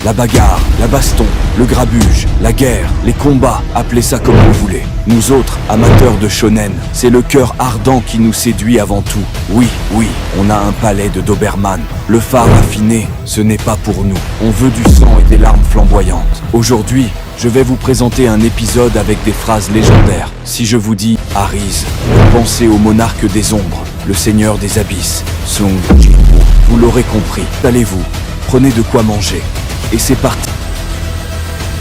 La bagarre, la baston, le grabuge, la guerre, les combats, appelez ça comme vous voulez. Nous autres, amateurs de shonen, c'est le cœur ardent qui nous séduit avant tout. Oui, on a un palais de Doberman. Le phare affiné, ce n'est pas pour nous. On veut du sang et des larmes flamboyantes. Aujourd'hui, je vais vous présenter un épisode avec des phrases légendaires. Si je vous dis Arise, pensez au monarque des ombres, le seigneur des abysses, Sung Jin-woo. Vous l'aurez compris. Allez-vous, prenez de quoi manger. Et c'est parti.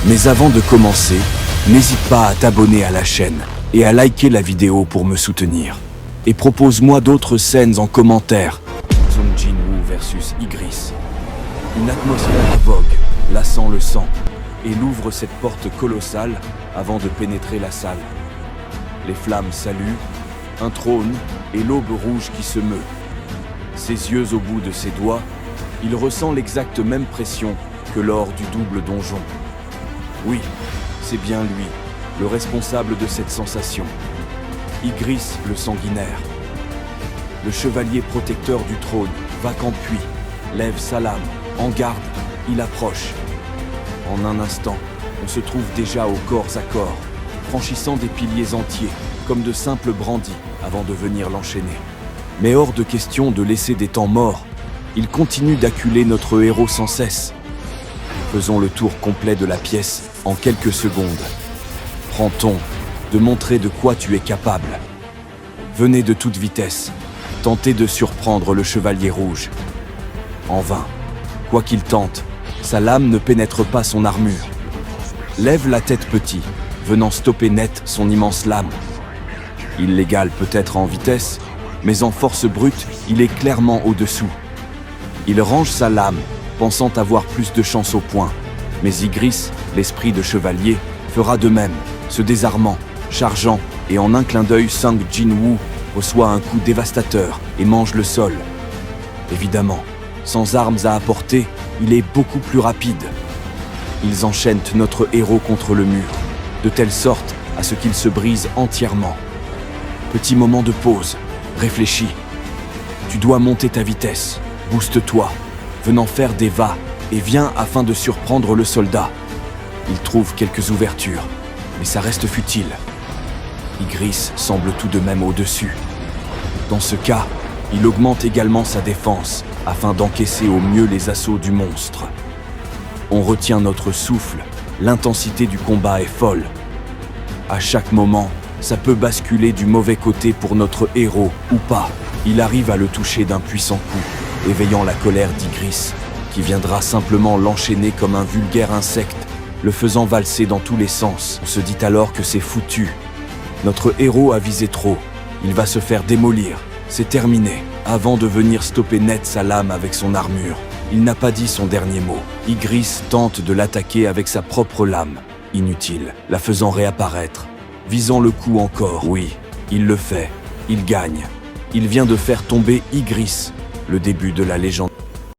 Mais avant de commencer, n'hésite pas à t'abonner à la chaîne et à liker la vidéo pour me soutenir. Et propose-moi d'autres scènes en commentaire. Sung Jin-woo versus Ygritte. Une atmosphère vogue, lassant le sang, et il ouvre cette porte colossale avant de pénétrer la salle. Les flammes saluent, un trône et l'aube rouge qui se meut. Ses yeux au bout de ses doigts, il ressent l'exacte même pression que lors du double donjon. Oui, c'est bien lui, le responsable de cette sensation. Ygritte le sanguinaire. Le chevalier protecteur du trône, va qu'en puits, lève sa lame, en garde, il approche. En un instant, on se trouve déjà au corps à corps, franchissant des piliers entiers, comme de simples brandis, avant de venir l'enchaîner. Mais hors de question de laisser des temps morts, il continue d'acculer notre héros sans cesse. Faisons le tour complet de la pièce en quelques secondes. Prends-ton de montrer de quoi tu es capable. Venez de toute vitesse, tentez de surprendre le chevalier rouge. En vain. Quoi qu'il tente, sa lame ne pénètre pas son armure. Lève la tête petit, venant stopper net son immense lame. Il l'égale peut-être en vitesse, mais en force brute, il est clairement au-dessous. Il range sa lame, pensant avoir plus de chance au point. Mais Ygritte, l'esprit de chevalier, fera de même, se désarmant, chargeant, et en un clin d'œil, Sung Jin-woo reçoit un coup dévastateur et mange le sol. Évidemment, sans armes à apporter, il est beaucoup plus rapide. Ils enchaînent notre héros contre le mur, de telle sorte à ce qu'il se brise entièrement. Petit moment de pause, réfléchis. Tu dois monter ta vitesse, booste-toi, venant faire des va-et-vient afin de surprendre le soldat. Il trouve quelques ouvertures, mais ça reste futile. Ygritte semble tout de même au-dessus. Dans ce cas, il augmente également sa défense, afin d'encaisser au mieux les assauts du monstre. On retient notre souffle, l'intensité du combat est folle. À chaque moment, ça peut basculer du mauvais côté pour notre héros, ou pas. Il arrive à le toucher d'un puissant coup, éveillant la colère d'Ygritte, qui viendra simplement l'enchaîner comme un vulgaire insecte, le faisant valser dans tous les sens. On se dit alors que c'est foutu. Notre héros a visé trop, il va se faire démolir, c'est terminé. Avant de venir stopper net sa lame avec son armure, il n'a pas dit son dernier mot. Ygritte tente de l'attaquer avec sa propre lame, inutile, la faisant réapparaître, visant le coup encore. Oui, il le fait, il gagne. Il vient de faire tomber Ygritte, le début de la légende.